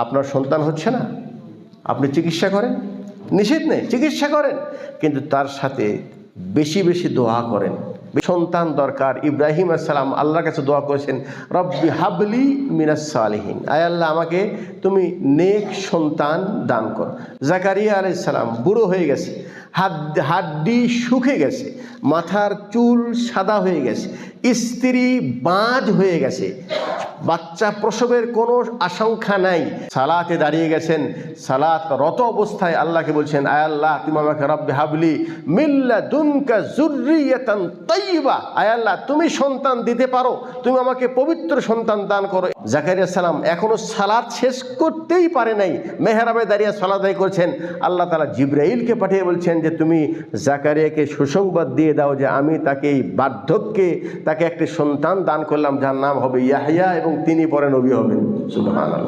আপনার সন্তান হচ্ছে না, আপনি চিকিৎসা করেন, নিষেধ নেই, চিকিৎসা করেন, কিন্তু তার সাথে বেশি বেশি দোয়া করেন। সন্তান দরকার। ইব্রাহিম আলাইহিস সালাম আল্লাহর কাছে দোয়া করেছেন, রব্বি হাবলি মিনাস সালিহিন, আয় আল্লাহ আমাকে তুমি নেক সন্তান দান করো। জাকারিয়া আলাইহিস সালাম বুড়ো হয়ে গেছে, হাড্ডি শুকে গেছে, মাথার চুল সাদা হয়ে গেছে, স্ত্রী বাজ হয়ে গেছে, বাচ্চা প্রসবের কোনো আশঙ্কা নাই, সালাতে দাঁড়িয়ে গেছেন, সালাত রত অবস্থায় আল্লাহকে বলছেন, আয় আল্লাহ তুমি আমাকে রব্বি হাবলি মিন লাদুনকা যুররিয়াতান তাইয়্যিবা, আয় আল্লাহ তুমি সন্তান দিতে পারো, তুমি আমাকে পবিত্র সন্তান দান করো। জাকারিয়া সালাম এখনো সালাত শেষ করতেই পারে নাই, মেহরাবে দাঁড়িয়ে সালাত আদায় করছেন। আল্লাহ তাআলা জিবরাইলকে পাঠিয়ে বলছেন যে তুমি জাকারিয়াকে সুসংবাদ দিয়ে দাও যে আমি তাকে এই বার্ধক্যে তাকে একটি সন্তান দান করলাম, যার নাম হবে ইয়াহইয়া এবং তিনি পরে নবী হবেন। সুবহানাল্লাহ।